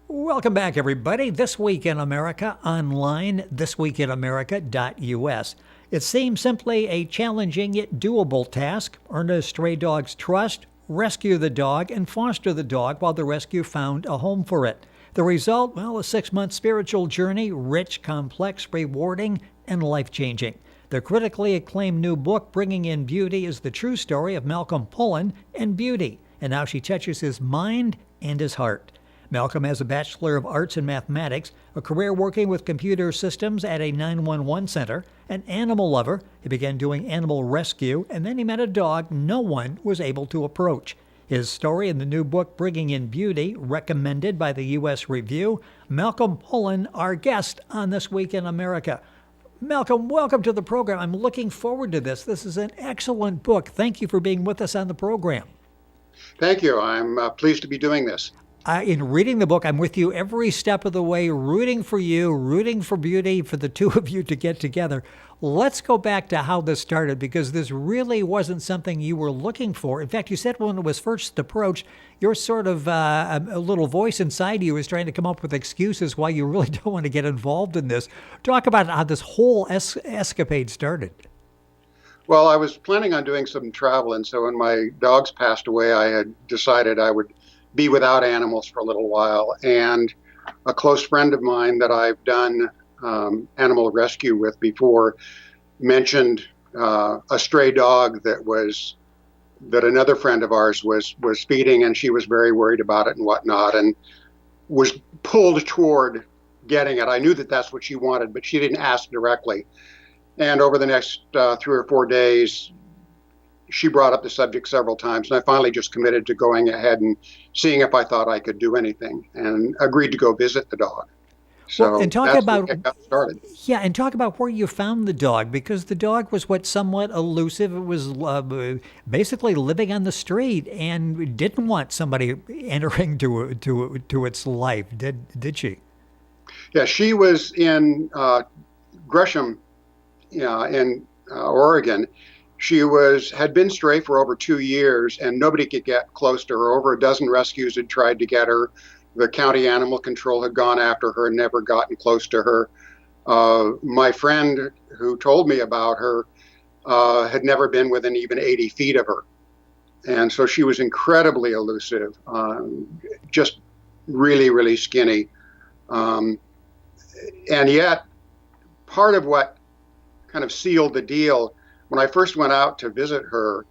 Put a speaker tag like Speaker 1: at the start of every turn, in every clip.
Speaker 1: Welcome back, everybody. This Week in America online, thisweekinamerica.us. It seems simply a challenging yet doable task. Earn a stray dog's trust, rescue the dog, and foster the dog while the rescue found a home for it. The result, well, a 6-month spiritual journey, rich, complex, rewarding, and life-changing. The critically acclaimed new book, Bringing in Beauty, is the true story of Malcolm Pullen and beauty, and how she touches his mind and his heart. Malcolm has a Bachelor of Arts in Mathematics, a career working with computer systems at a 911 center, an animal lover. He began doing animal rescue, and then he met a dog no one was able to approach. His story in the new book, Bringing in Beauty, recommended by the U.S. Review. Malcolm Pullen, our guest on This Week in America. Malcolm, welcome to the program. I'm looking forward to this. This is an excellent book. Thank you for being with us on the program.
Speaker 2: Thank you. I'm pleased to be doing this.
Speaker 1: In reading the book, I'm with you every step of the way, rooting for you, rooting for beauty, for the two of you to get together. Let's go back to how this started, because this really wasn't something you were looking for. In fact, you said when it was first approached, your sort of a little voice inside you was trying to come up with excuses why you really don't want to get involved in this. Talk about how this whole escapade started.
Speaker 2: Well, I was planning on doing some travel, and so when my dogs passed away, I had decided I would be without animals for a little while. And a close friend of mine that I've done animal rescue with before mentioned a stray dog that another friend of ours was feeding, and she was very worried about it and whatnot, and was pulled toward getting it. I knew that that's what she wanted, but she didn't ask directly. And over the next 3 or 4 days, she brought up the subject several times, and I finally just committed to going ahead and seeing if I thought I could do anything, and agreed to go visit the dog. So
Speaker 1: well, and talk
Speaker 2: that's
Speaker 1: about
Speaker 2: what got started.
Speaker 1: Yeah, and talk about where you found the dog, because the dog was somewhat elusive. It was basically living on the street and didn't want somebody entering to its life. Did she?
Speaker 2: Yeah, she was in Gresham, in Oregon. She had been stray for over 2 years, and nobody could get close to her. Over a dozen rescues had tried to get her. The county animal control had gone after her and never gotten close to her. My friend who told me about her had never been within even 80 feet of her. And so she was incredibly elusive, just really, really skinny. And yet, part of what kind of sealed the deal, when I first went out to visit her,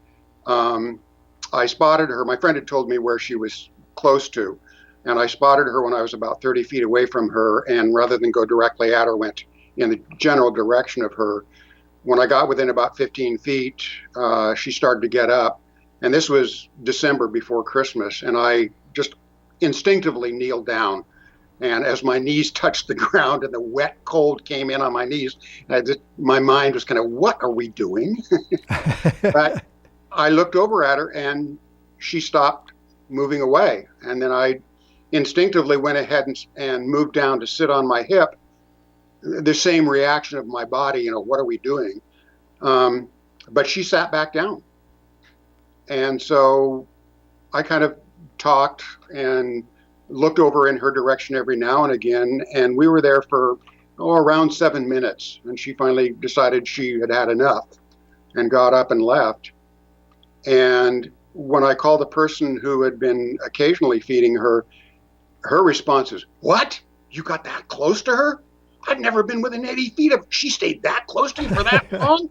Speaker 2: I spotted her. My friend had told me where she was close to, and I spotted her when I was about 30 feet away from her, and rather than go directly at her, went in the general direction of her. When I got within about 15 feet, she started to get up, and this was December before Christmas, and I just instinctively kneeled down. And as my knees touched the ground and the wet cold came in on my knees, my mind was kind of, what are we doing? But I looked over at her and she stopped moving away. And then I instinctively went ahead and moved down to sit on my hip. The same reaction of my body, what are we doing? But she sat back down. And so I kind of talked and looked over in her direction every now and again, and we were there for around 7 minutes, and she finally decided she had had enough and got up and left. And when I called the person who had been occasionally feeding her, her response is, "What? You got that close to her? I'd never been within 80 feet of her. She stayed that close to you for that long?"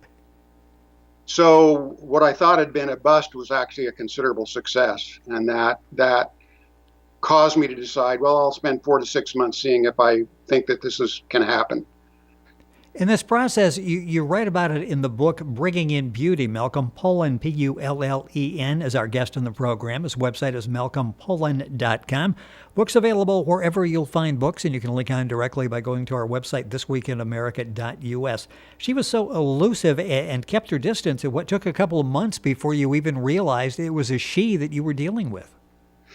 Speaker 2: So what I thought had been a bust was actually a considerable success, and that caused me to decide, well, I'll spend 4 to 6 months seeing if I think that this can happen.
Speaker 1: In this process, you write about it in the book, Bringing in Beauty. Malcolm Pullen, Pullen, is our guest in the program. His website is malcolmpullen.com. Books available wherever you'll find books, and you can link on directly by going to our website, thisweekinamerica.us. She was so elusive and kept her distance, it took a couple of months before you even realized it was a she that you were dealing with.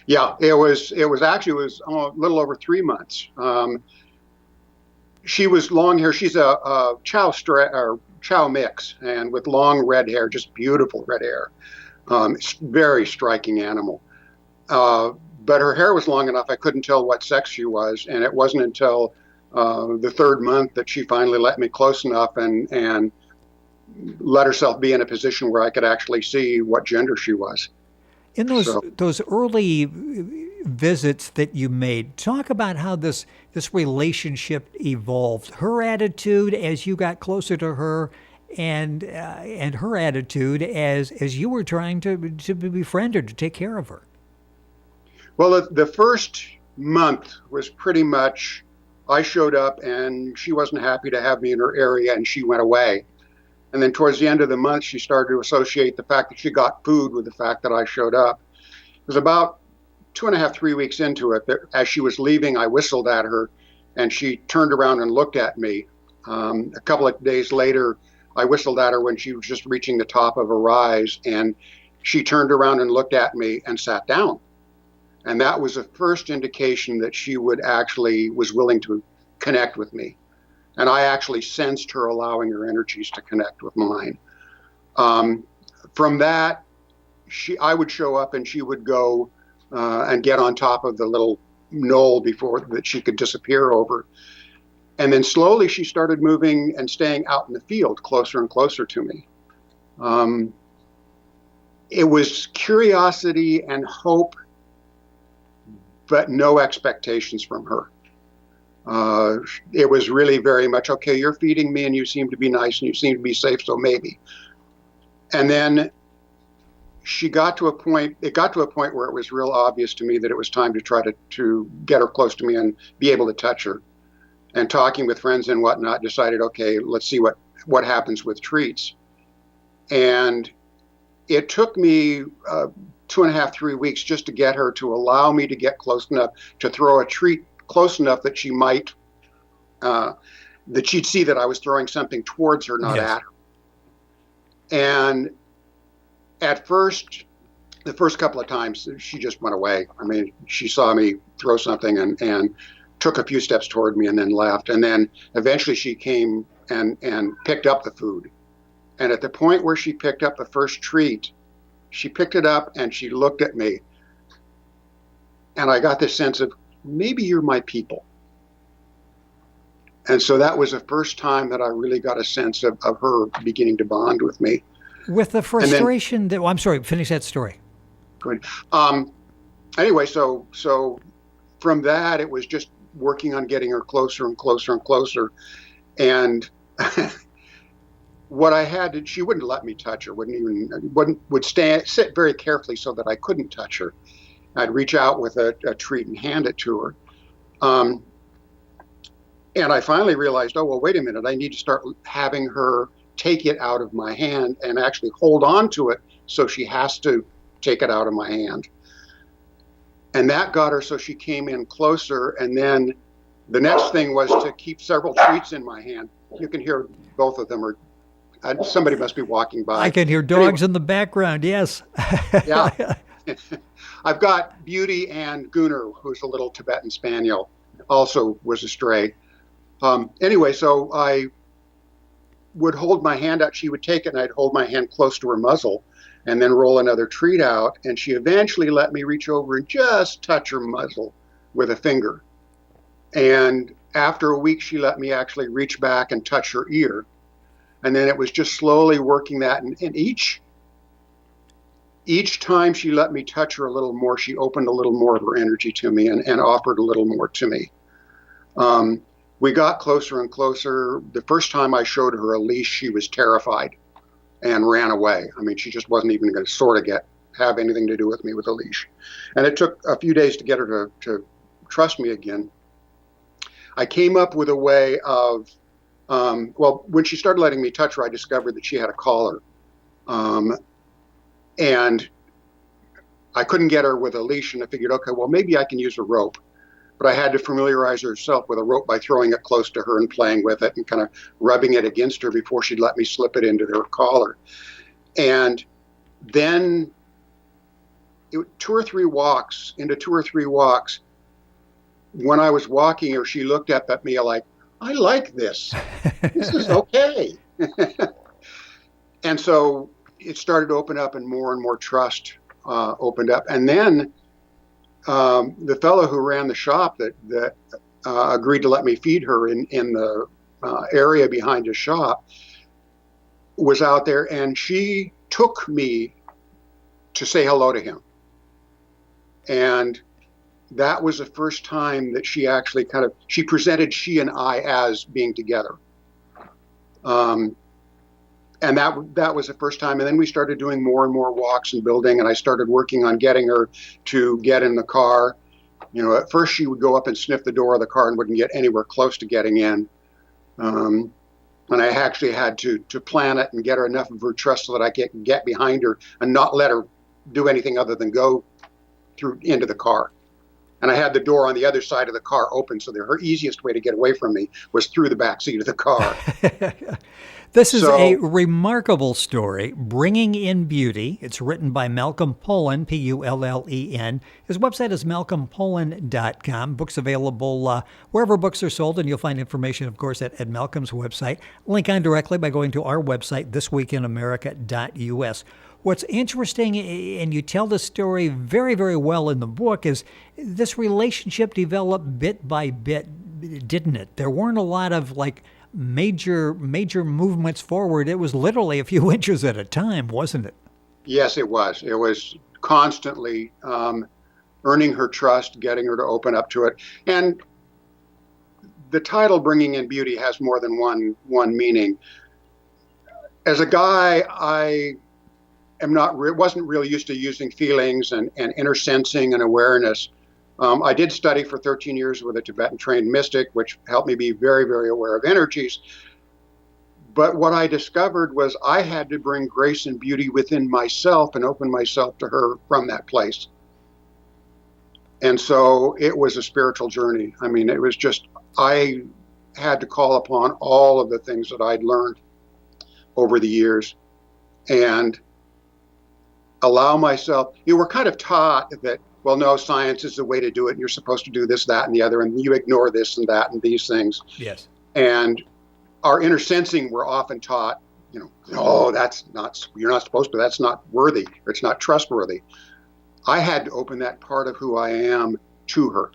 Speaker 2: Yeah, it was a little over 3 months. She was long hair. She's a chow mix, and with long red hair, just beautiful red hair. Very striking animal. but her hair was long enough I couldn't tell what sex she was, and it wasn't until the third month that she finally let me close enough and let herself be in a position where I could actually see what gender she was.
Speaker 1: In
Speaker 2: So,
Speaker 1: those early visits that you made, talk about how this relationship evolved. Her attitude as you got closer to her, and her attitude as you were trying to befriend her, to take care of her.
Speaker 2: well, the first month was pretty much I showed up and she wasn't happy to have me in her area and she went away. And then towards the end of the month, she started to associate the fact that she got food with the fact that I showed up. It was about 2.5, 3 weeks into it that as she was leaving, I whistled at her and she turned around and looked at me. A couple of days later, I whistled at her when she was just reaching the top of a rise, and she turned around and looked at me and sat down. And that was the first indication that she was willing to connect with me. And I actually sensed her allowing her energies to connect with mine. From that, I would show up and she would go and get on top of the little knoll before that she could disappear over. And then slowly she started moving and staying out in the field closer and closer to me. It was curiosity and hope, but no expectations from her. It was really very much, okay, you're feeding me and you seem to be nice and you seem to be safe, so maybe. And then it got to a point where it was real obvious to me that it was time to try to get her close to me and be able to touch her. And talking with friends and whatnot, decided, okay, let's see what happens with treats. And it took me 2.5, 3 weeks just to get her to allow me to get close enough to throw a treat close enough that she might, that she'd see that I was throwing something towards her, not
Speaker 1: Yes.
Speaker 2: at her. And at first, the first couple of times, she just went away. I mean, she saw me throw something and took a few steps toward me and then left. And then eventually she came and picked up the food. And at the point where she picked up the first treat, she picked it up and she looked at me. And I got this sense of, maybe you're my people. And so that was the first time that I really got a sense of her beginning to bond with me.
Speaker 1: With the frustration that, well, I'm sorry, finish that story.
Speaker 2: Good. Anyway, so from that, it was just working on getting her closer and closer and closer. And what I had to, she wouldn't let me touch her, would sit very carefully so that I couldn't touch her. I'd reach out with a treat and hand it to her. And I finally realized, oh, well, wait a minute, I need to start having her take it out of my hand and actually hold on to it so she has to take it out of my hand. And that got her so she came in closer. And then the next thing was to keep several treats in my hand. You can hear both of them somebody must be walking by.
Speaker 1: I can hear dogs in the background, yes.
Speaker 2: Yeah. I've got Beauty and Gunnar, who's a little Tibetan spaniel, also was a stray. Anyway, so I would hold my hand out. She would take it and I'd hold my hand close to her muzzle and then roll another treat out. And she eventually let me reach over and just touch her muzzle with a finger. And after a week, she let me actually reach back and touch her ear. And then it was just slowly working that. And each time she let me touch her a little more, she opened a little more of her energy to me and offered a little more to me. We got closer and closer. The first time I showed her a leash, she was terrified and ran away. I mean, she just wasn't even going to sort of have anything to do with me with a leash. And it took a few days to get her to trust me again. I came up with a way of, when she started letting me touch her, I discovered that she had a collar. And I couldn't get her with a leash, and I figured, okay, well, maybe I can use a rope. But I had to familiarize herself with a rope by throwing it close to her and playing with it and kind of rubbing it against her before she'd let me slip it into her collar. And then into 2 or 3 walks, when I was walking her, she looked up at me like, I like this. This is okay. And so it started to open up and more trust opened up. And then the fellow who ran the shop that agreed to let me feed her in the area behind his shop was out there, and she took me to say hello to him. And that was the first time that she actually she presented she and I as being together. And that was the first time. And then we started doing more and more walks and building, and I started working on getting her to get in the car. At first she would go up and sniff the door of the car and wouldn't get anywhere close to getting in. And I actually had to plan it and get her enough of her trust so that I could get behind her and not let her do anything other than go through into the car. And I had the door on the other side of the car open, so her easiest way to get away from me was through the back seat of the car.
Speaker 1: This is a remarkable story, Bringing in Beauty. It's written by Malcolm Pullen, Pullen. His website is malcolmpullen.com. Books available wherever books are sold, and you'll find information, of course, at Malcolm's website. Link on directly by going to our website, thisweekinamerica.us. What's interesting, and you tell the story very, very well in the book, is this relationship developed bit by bit, didn't it? There weren't a lot of major movements forward. It was literally a few inches at a time, wasn't it?
Speaker 2: Yes, it was. It was constantly earning her trust, getting her to open up to it. And the title Bringing in Beauty has more than one meaning. As a guy, I wasn't really used to using feelings and inner sensing and awareness. I did study for 13 years with a Tibetan trained mystic, which helped me be very, very aware of energies. But what I discovered was I had to bring grace and beauty within myself and open myself to her from that place. And so it was a spiritual journey. I mean, it was just, I had to call upon all of the things that I'd learned over the years and allow myself. You were kind of taught that, well, no, science is the way to do it, and you're supposed to do this, that, and the other, and you ignore this and that and these things.
Speaker 1: Yes.
Speaker 2: And our inner sensing, we're often taught, oh, you're not supposed to, that's not worthy, or it's not trustworthy. I had to open that part of who I am to her.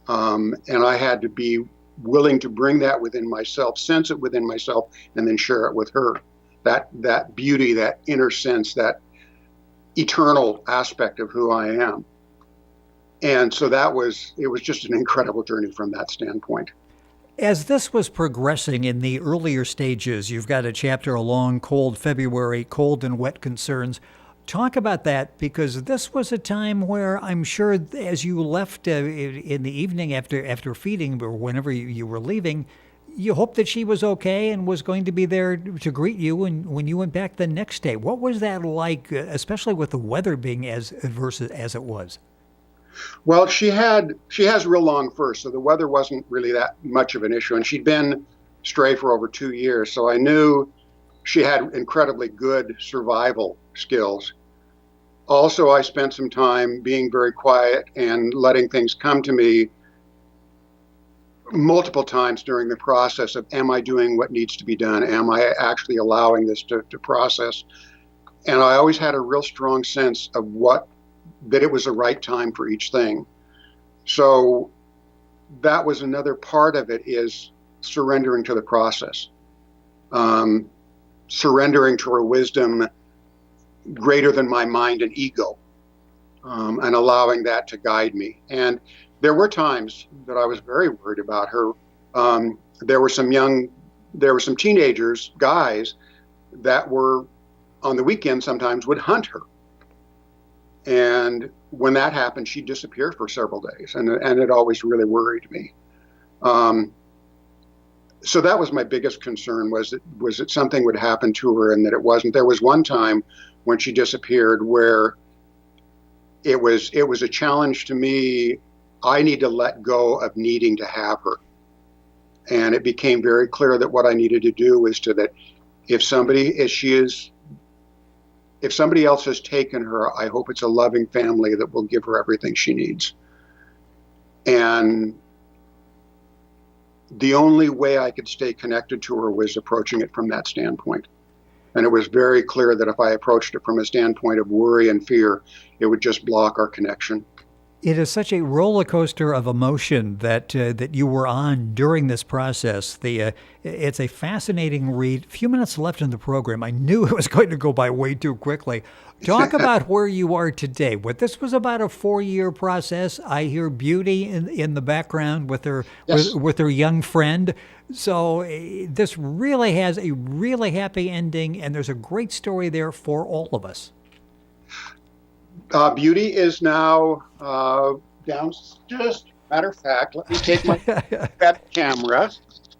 Speaker 2: And I had to be willing to bring that within myself, sense it within myself, and then share it with her. That beauty, that inner sense, that eternal aspect of who I am. And so it was just an incredible journey from that standpoint.
Speaker 1: As this was progressing in the earlier stages, you've got a chapter along Cold February, Cold and Wet Concerns. Talk about that, because this was a time where I'm sure as you left in the evening after feeding, or whenever you were leaving, you hoped that she was okay and was going to be there to greet you when you went back the next day. What was that like, especially with the weather being as adverse as it was?
Speaker 2: Well, she has real long fur, so the weather wasn't really that much of an issue. And she'd been stray for over 2 years, so I knew she had incredibly good survival skills. Also, I spent some time being very quiet and letting things come to me multiple times during the process of, am I doing what needs to be done? Am I actually allowing this to process? And I always had a real strong sense of that it was the right time for each thing. So that was another part of it, is surrendering to the process, surrendering to her wisdom greater than my mind and ego, and allowing that to guide me. And there were times that I was very worried about her. There were some teenagers, guys, that were on the weekend sometimes would hunt her. And when that happened, she'd disappear for several days, and it always really worried me. So that was my biggest concern, was that something would happen to her and that it wasn't. There was one time when she disappeared where it was a challenge to me. I need to let go of needing to have her. And it became very clear that what I needed to do was that if somebody else has taken her, I hope it's a loving family that will give her everything she needs. And the only way I could stay connected to her was approaching it from that standpoint. And it was very clear that if I approached it from a standpoint of worry and fear, it would just block our connection.
Speaker 1: It is such a roller coaster of emotion that you were on during this process. It's a fascinating read. A few minutes left in the program. I knew it was going to go by way too quickly. Talk about where you are today. What this was about a 4-year process. I hear Beauty in the background with her
Speaker 2: Yes.
Speaker 1: with her young friend. So this really has a really happy ending, and there's a great story there for all of us.
Speaker 2: Beauty is now downstairs. Matter of fact, let me take my web camera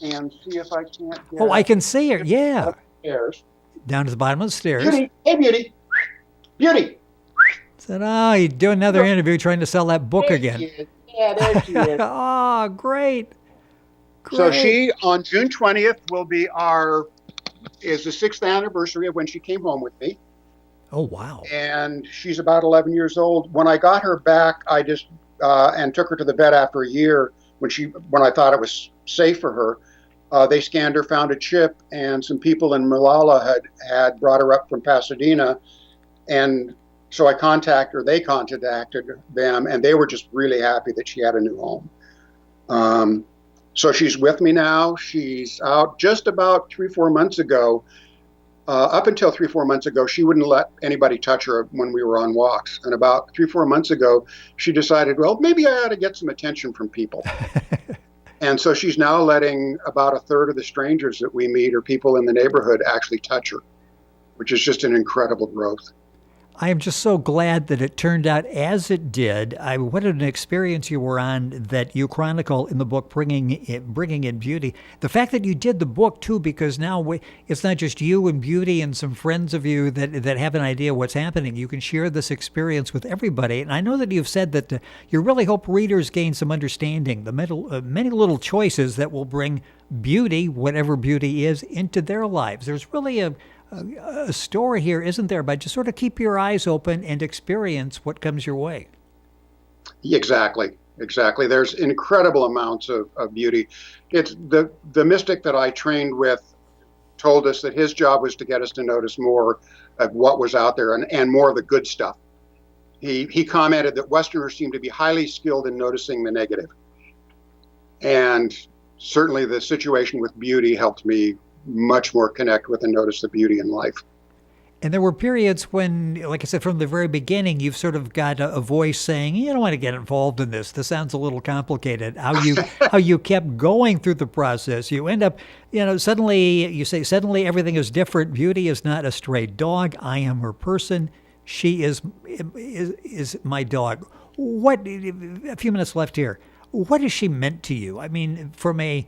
Speaker 2: and see if I can't get
Speaker 1: Oh, I can see her. Yeah,
Speaker 2: upstairs.
Speaker 1: down to the bottom of the stairs.
Speaker 2: Beauty, hey, Beauty, Beauty.
Speaker 1: Said, oh, you do another interview trying to sell that book
Speaker 2: There
Speaker 1: again.
Speaker 2: she is. Yeah, there she is.
Speaker 1: Oh, great.
Speaker 2: So
Speaker 1: Great.
Speaker 2: she, on June 20th, is the 6th anniversary of when she came home with me.
Speaker 1: Oh, wow.
Speaker 2: And she's about 11 years old. When I got her back, I just and took her to the vet after a year when I thought it was safe for her. They scanned her, found a chip, and some people in Malala had brought her up from Pasadena, and so they contacted them, and they were just really happy that she had a new home. So she's with me now. She's out. Just about 3-4 months ago. Up until 3-4 months ago, she wouldn't let anybody touch her when we were on walks. And about 3-4 months ago, she decided, well, maybe I ought to get some attention from people. And so she's now letting about a third of the strangers that we meet or people in the neighborhood actually touch her, which is just an incredible growth.
Speaker 1: I am just so glad that it turned out as it did. What an experience you were on that you chronicle in the book, Bringing in Beauty. The fact that you did the book, too, because now it's not just you and Beauty and some friends of you that have an idea what's happening. You can share this experience with everybody. And I know that you've said that you really hope readers gain some understanding, the many little choices that will bring beauty, whatever beauty is, into their lives. There's really a story here, isn't there? But just sort of keep your eyes open and experience what comes your way.
Speaker 2: Exactly. There's incredible amounts of beauty. It's the mystic that I trained with told us that his job was to get us to notice more of what was out there and more of the good stuff. He commented that Westerners seem to be highly skilled in noticing the negative. And certainly the situation with beauty helped me much more connect with and notice the beauty in life.
Speaker 1: And there were periods when, like I said, from the very beginning, you've sort of got a voice saying, you don't want to get involved in this. This sounds a little complicated. How you kept going through the process. You end up, suddenly everything is different. Beauty is not a stray dog. I am her person. She is my dog. A few minutes left here. What has she meant to you? I mean, from a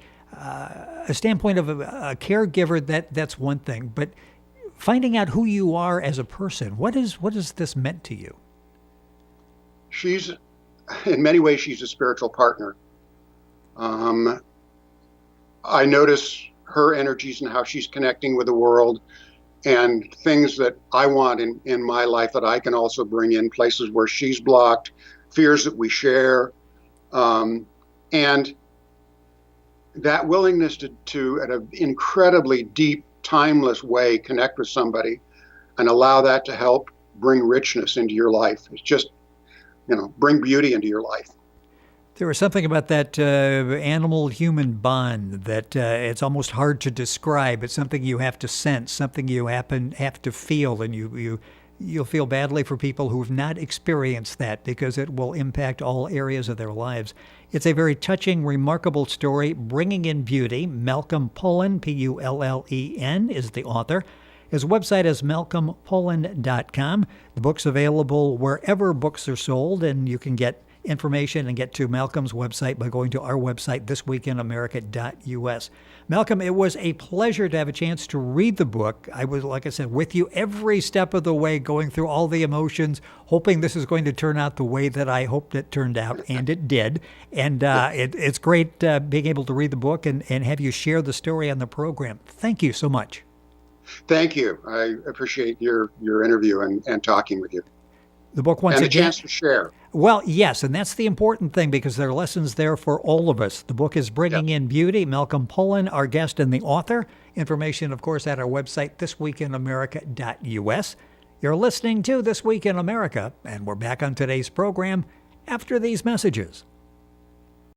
Speaker 1: standpoint of a caregiver, that's one thing, but finding out who you are as a person, what has this meant to you?
Speaker 2: In many ways, she's a spiritual partner. I notice her energies and how she's connecting with the world and things that I want in my life that I can also bring in, places where she's blocked, fears that we share. And that willingness to at an incredibly deep, timeless way, connect with somebody and allow that to help bring richness into your life. It's just, bring beauty into your life.
Speaker 1: There was something about that animal-human bond that it's almost hard to describe. It's something you have to sense, something you have to feel, and you'll feel badly for people who have not experienced that because it will impact all areas of their lives. It's a very touching, remarkable story, Bringing in Beauty. Malcolm Pullen, Pullen, is the author. His website is malcolmpullen.com. The book's available wherever books are sold, and you can get information and get to Malcolm's website by going to our website, thisweekinamerica.us. Malcolm, it was a pleasure to have a chance to read the book. I was, like I said, with you every step of the way, going through all the emotions, hoping this is going to turn out the way that I hoped it turned out, and it did. And it's great being able to read the book and have you share the story on the program. Thank you so much.
Speaker 2: Thank you. I appreciate your interview and talking with you.
Speaker 1: The book once
Speaker 2: again.
Speaker 1: And a chance
Speaker 2: to share.
Speaker 1: Well, yes, and that's the important thing because there are lessons there for all of us. The book is Bringing in Beauty. Malcolm Pullen, our guest and the author. Information, of course, at our website, thisweekinamerica.us. You're listening to This Week in America, and we're back on today's program after these messages.